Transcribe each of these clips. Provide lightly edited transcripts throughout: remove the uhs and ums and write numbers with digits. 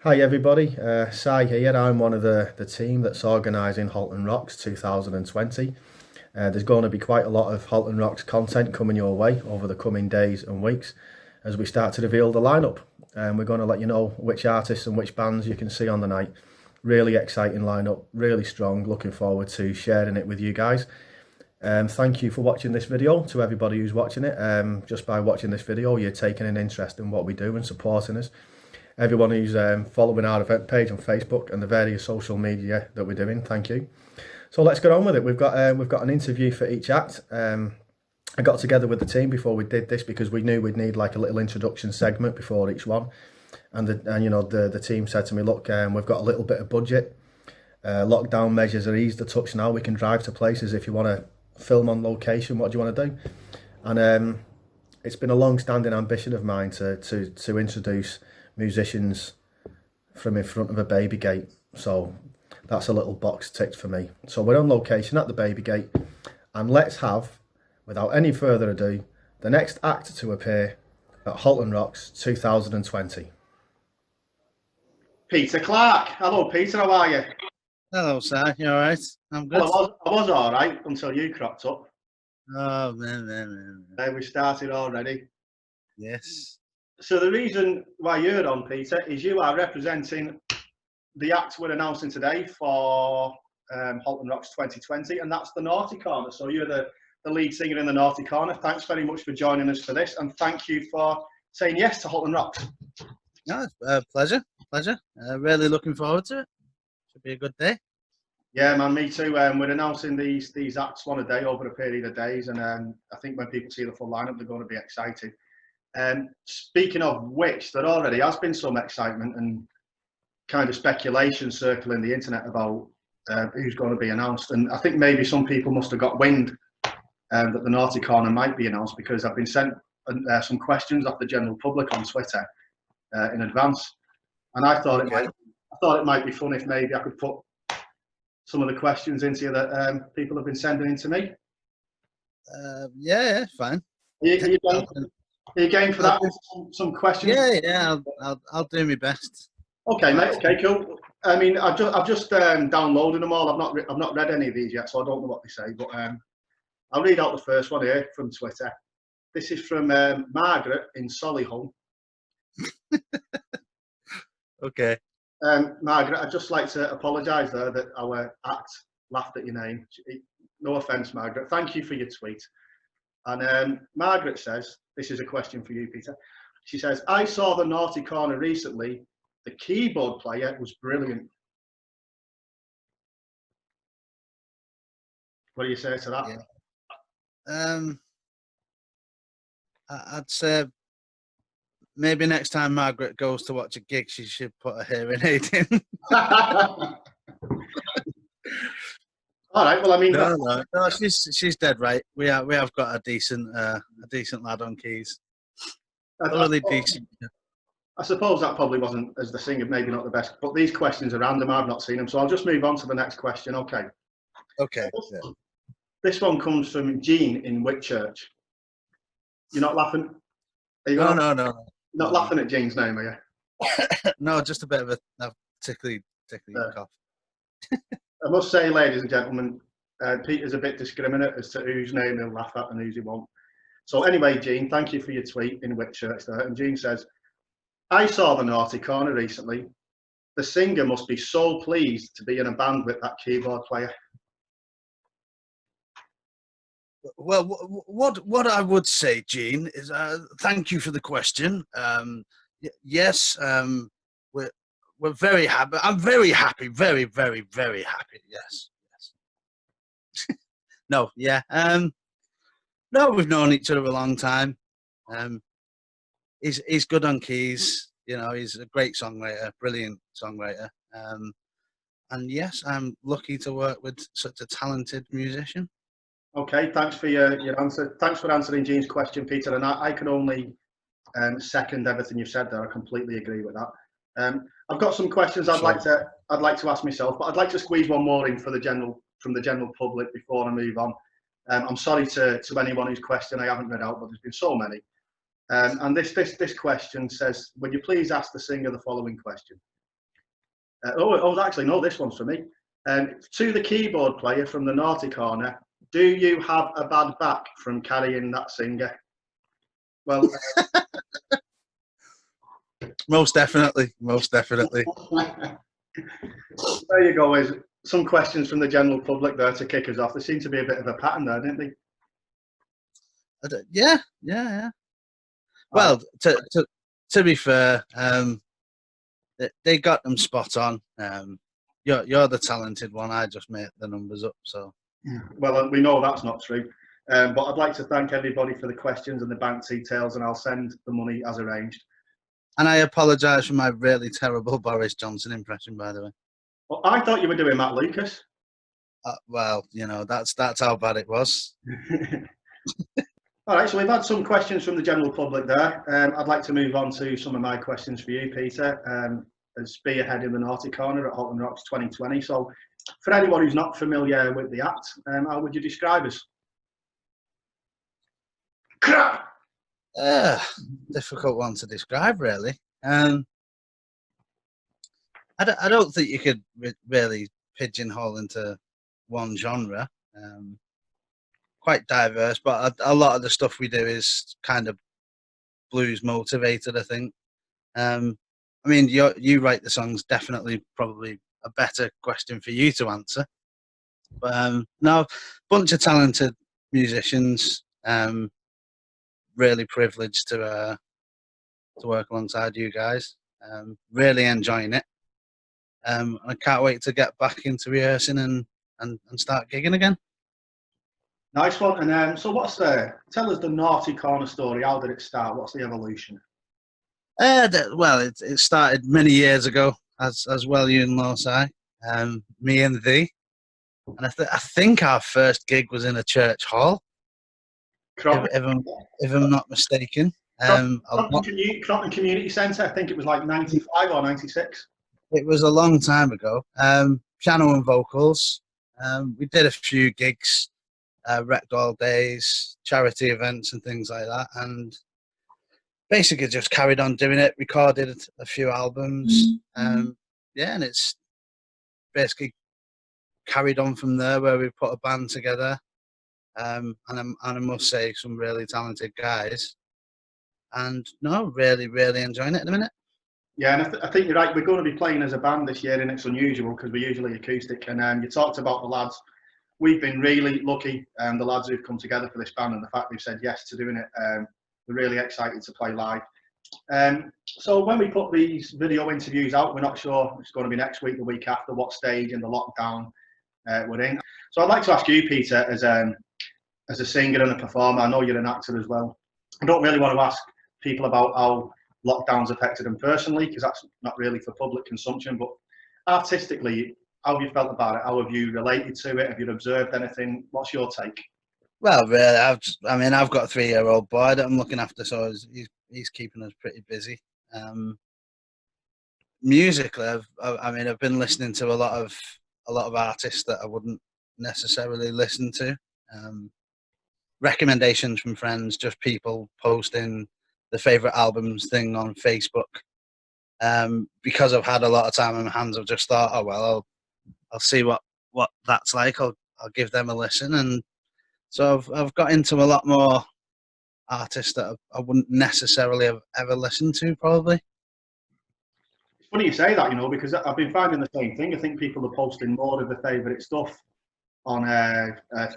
Hi everybody, Sai here. I'm one of the team that's organising Halton Rocks 2020. There's going to be quite a lot of Halton Rocks content coming your way over the coming days and weeks as we start to reveal the lineup. And we're going to let you know which artists and which bands you can see on the night. Really exciting lineup, really strong. Looking forward to sharing it with you guys. Thank you for watching this video to everybody who's watching it. Just by watching this video, you're taking an interest in what we do and supporting us. Everyone who's following our event page on Facebook and the various social media that we're doing, thank you. So let's get on with it. We've got an interview for each act. I got together with the team before we did this because we knew we'd need like a little introduction segment before each one. And the team said to me, look, we've got a little bit of budget. Lockdown measures are eased a touch now. We can drive to places if you want to film on location. What do you want to do? And it's been a long-standing ambition of mine to introduce musicians from in front of a baby gate. So that's a little box ticked for me. So we're on location at the baby gate, and let's have, without any further ado, the next act to appear at Halton Rocks 2020. Peter Clark. Hello, Peter. How are you? Hello, sir. You all right? I'm good. Well, I was all right until you cropped up. Oh, man. There we started already. Yes. So the reason why you're on, Peter, is you are representing the act we're announcing today for Halton Rocks 2020, and that's the Naughty Corner. So you're the lead singer in the Naughty Corner. Thanks very much for joining us for this, and thank you for saying yes to Halton Rocks. No, pleasure. Really looking forward to it. Should be a good day. Yeah, man, me too. We're announcing these acts one a day over a period of days, and I think when people see the full lineup, they're going to be excited. Speaking of which, there already has been some excitement and kind of speculation circling the internet about who's going to be announced. And I think maybe some people must have got wind that the Naughty Corner might be announced because I've been sent some questions off the general public on Twitter in advance. And I thought it might be fun if maybe I could put some of the questions into you that people have been sending in to me. Yeah, fine. Are you game for that? Some questions? Yeah. I'll do my best. Okay, mate. Okay, cool. I mean, I've just downloaded them all. I've not read any of these yet, so I don't know what they say. But I'll read out the first one here from Twitter. This is from Margaret in Solihull. Okay. Margaret, I'd just like to apologise there that our act laughed at your name. No offence, Margaret. Thank you for your tweet. And Margaret says, this is a question for you, Peter. She says, I saw the Naughty Corner recently. The keyboard player was brilliant. What do you say to that? Yeah. I'd say maybe next time Margaret goes to watch a gig, she should put a hearing aid in. All right. Well, I mean, no, she's dead right. We have got a decent lad on keys. Thoroughly decent. I suppose that probably wasn't, as the singer, maybe not the best. But these questions are random. I've not seen them, so I'll just move on to the next question. Okay. Okay. Yeah. This one comes from Jean in Whitchurch. You're not laughing? Are you no. Not laughing at Jean's name, are you? No, just a bit of a tickly cough. I must say, ladies and gentlemen, Peter's a bit discriminate as to whose name he'll laugh at and whose he won't. So anyway, Jean, thank you for your tweet in Whitchurch there. And Jean says, I saw the Naughty Corner recently. The singer must be so pleased to be in a band with that keyboard player. Well, what I would say, Jean, is thank you for the question. Yes, we're very happy. I'm very happy. Very, very, very happy. Yes. No, yeah. No, we've known each other a long time. He's good on keys. You know, he's a great songwriter, brilliant songwriter. And yes, I'm lucky to work with such a talented musician. Okay, thanks for your answer. Thanks for answering Jean's question, Peter. And I can only second everything you've said there. I completely agree with that. I've got some questions I'd like to ask myself, but I'd like to squeeze one more in from the general public before I move on. I'm sorry to anyone whose question I haven't read out, but there's been so many. And this question says, would you please ask the singer the following question? Actually, no, this one's for me. To the keyboard player from the Naughty Corner, do you have a bad back from carrying that singer? Well, Most definitely, most definitely. there you go. Is some questions from the general public there to kick us off. There seemed to be a bit of a pattern there, didn't they? Yeah. Well, to be fair, they got them spot on. You're the talented one. I just made the numbers up. So. Well, we know that's not true. But I'd like to thank everybody for the questions and the bank details, and I'll send the money as arranged. And I apologise for my really terrible Boris Johnson impression, by the way. Well, I thought you were doing Matt Lucas. Well, that's how bad it was. All right, so we've had some questions from the general public there. I'd like to move on to some of my questions for you, Peter, as spearheading the Naughty Corner at Halton Rocks 2020. So for anyone who's not familiar with the act, how would you describe us? Difficult one to describe, really. I don't think you could really pigeonhole into one genre. Quite diverse, but a lot of the stuff we do is kind of blues motivated, I think. I mean, you write the songs, definitely probably a better question for you to answer. But no, bunch of talented musicians. Really privileged to work alongside you guys. Really enjoying it. I can't wait to get back into rehearsing and start gigging again. Nice one. And so tell us the Naughty Corner story. How did it start? What's the evolution? Well, it started many years ago, as well you and Losai, me and thee. And I think our first gig was in a church hall, if I'm not mistaken. Crompton Community Centre, I think it was like 95 or 96. It was a long time ago. Piano and vocals. We did a few gigs. Wrecked All Days, charity events and things like that, and basically just carried on doing it, recorded a few albums, and it's basically carried on from there, where we put a band together, and I must say some really talented guys, and really enjoying it at the minute. Yeah, and I think you're right, we're going to be playing as a band this year, and it's unusual because we're usually acoustic, and you talked about the lads. We've been really lucky, the lads who've come together for this band, and the fact they've said yes to doing it. We're really excited to play live. So when we put these video interviews out, we're not sure it's going to be next week, the week after, what stage in the lockdown we're in. So I'd like to ask you, Peter, as a singer and a performer, I know you're an actor as well. I don't really want to ask people about how lockdowns affected them personally, because that's not really for public consumption, but artistically, how have you felt about it? How have you related to it? Have you observed anything? What's your take? Well, really, I've got a 3-year-old boy that I'm looking after, so he's keeping us pretty busy. Musically, I've been listening to a lot of artists that I wouldn't necessarily listen to. Recommendations from friends, just people posting the favorite albums thing on Facebook. Because I've had a lot of time on my hands, I've just thought, oh well, I'll see what that's like. I'll give them a listen, and so I've got into a lot more artists that I wouldn't necessarily have ever listened to, probably. It's funny you say that, because I've been finding the same thing. I think people are posting more of their favourite stuff on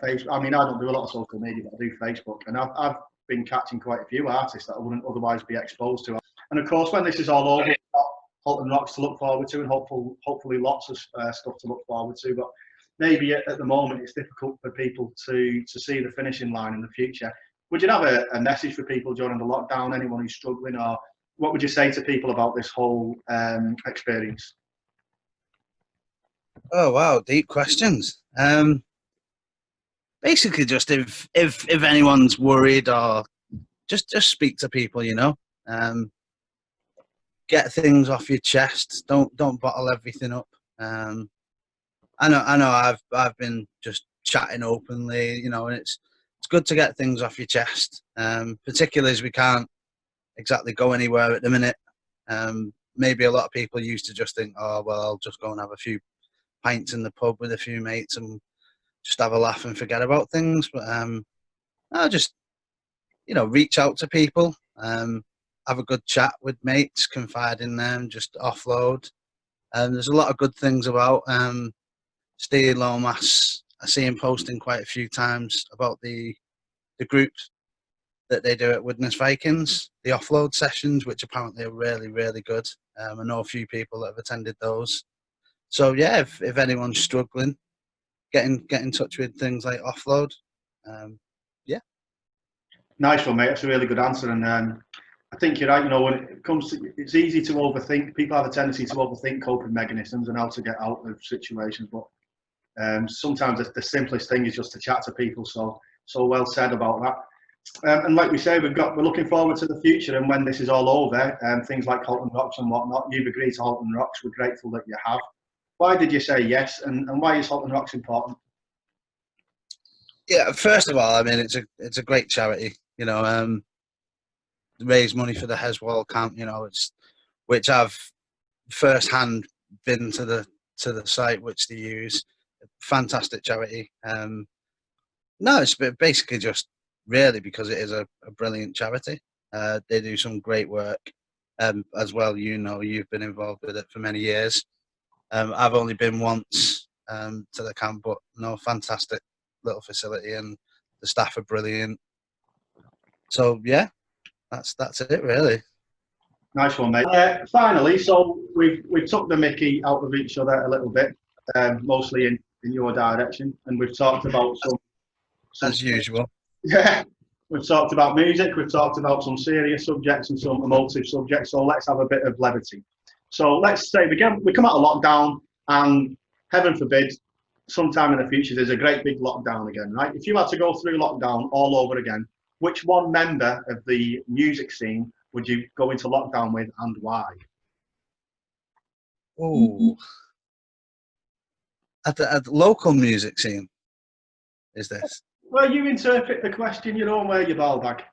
Facebook. I mean, I don't do a lot of social media, but I do Facebook, and I've been catching quite a few artists that I wouldn't otherwise be exposed to. And of course, when this is all over, Halton Rocks to look forward to, and hopefully lots of stuff to look forward to. But maybe at the moment it's difficult for people to see the finishing line in the future. Would you have a message for people during the lockdown? Anyone who's struggling, or what would you say to people about this whole experience? Oh wow, deep questions. Basically, just if anyone's worried, or just speak to people, get things off your chest. Don't bottle everything up. I know. I've been just chatting openly, and it's good to get things off your chest. Particularly as we can't exactly go anywhere at the minute. maybe a lot of people used to just think, oh, well, I'll just go and have a few pints in the pub with a few mates and just have a laugh and forget about things. But I'll just, reach out to people, have a good chat with mates, confide in them, just offload. And there's a lot of good things about Steve Lomas. I see him posting quite a few times about the group that they do at Widnes Vikings, the offload sessions, which apparently are really, really good. I know a few people that have attended those. So yeah, if anyone's struggling, get in touch with things like offload. Yeah. Nice one, mate. That's a really good answer. And I think you're right. When it comes to, it's easy to overthink. People have a tendency to overthink coping mechanisms and how to get out of situations. But sometimes the simplest thing is just to chat to people. So well said about that. And like we say, we're looking forward to the future, and when this is all over, things like Halton Rocks and whatnot. You've agreed to Halton Rocks. We're grateful that you have. Why did you say yes, and why is Halton Rocks important? Yeah, first of all, I mean it's a great charity. Raise money for the Heswall camp. Which I've firsthand been to the site which they use. Fantastic charity. No, it's basically just really because it is a brilliant charity. They do some great work as well. You've been involved with it for many years. I've only been once to the camp, but no, fantastic little facility, and the staff are brilliant. So yeah, that's it really. Some one, mate. Finally, so we've took the mickey out of each other a little bit, mostly in your direction, and we've talked about some as usual. Yeah, we've talked about music, we've talked about some serious subjects and some emotive subjects, so let's have a bit of levity. So let's say we come out of lockdown, and heaven forbid, sometime in the future there's a great big lockdown again, right? If you had to go through lockdown all over again, which one member of the music scene would you go into lockdown with, and why? Oh, at the local music scene, is this? Well, you interpret the question your own way, you ball bag.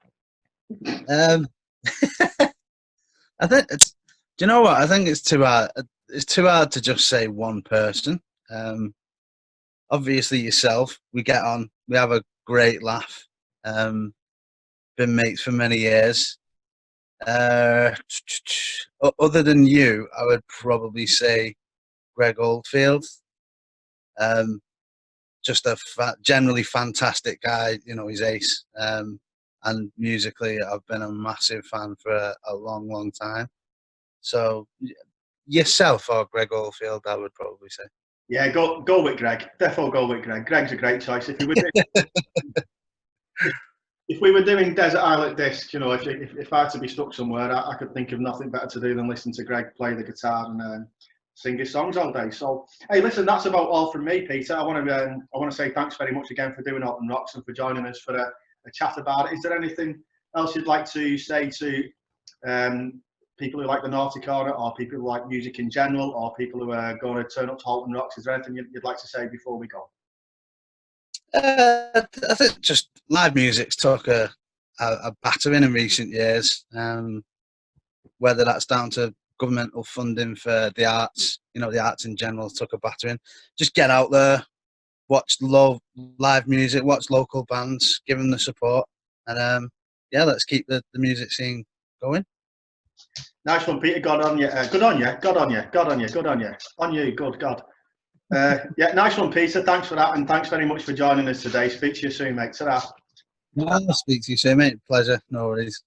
I think it's. Do you know what? I think it's too hard. It's too hard to just say one person. Obviously, yourself. We get on. We have a great laugh. Been mates for many years. Other than you, I would probably say Greg Oldfield. Just a generally fantastic guy. He's ace. And musically, I've been a massive fan for a long, long time. So yourself or Greg Oldfield, I would probably say. Yeah, go with Greg. Definitely go with Greg. Greg's a great choice. If we were doing Desert Island Disc, if I had to be stuck somewhere, I could think of nothing better to do than listen to Greg play the guitar and sing his songs all day. So, hey, listen, that's about all from me, Peter. I want to say thanks very much again for doing Halton Rocks and for joining us for a chat about it. Is there anything else you'd like to say to people who like the Naughty Corner, or people who like music in general, or people who are going to turn up to Halton Rocks? Is there anything you'd like to say before we go? I think just live music's took a battering in recent years, whether that's down to governmental funding for the arts, the arts in general took a battering. Just get out there, watch live music, watch local bands, give them the support, and let's keep the music scene going. Nice one, Peter. Good on you. Good on you. Good on you. Good on you. Good on you. On you. Good God. Yeah, nice one, Peter. Thanks for that, and thanks very much for joining us today. Speak to you soon, mate. Ta-ra. I'll speak to you soon, mate. Pleasure. No worries.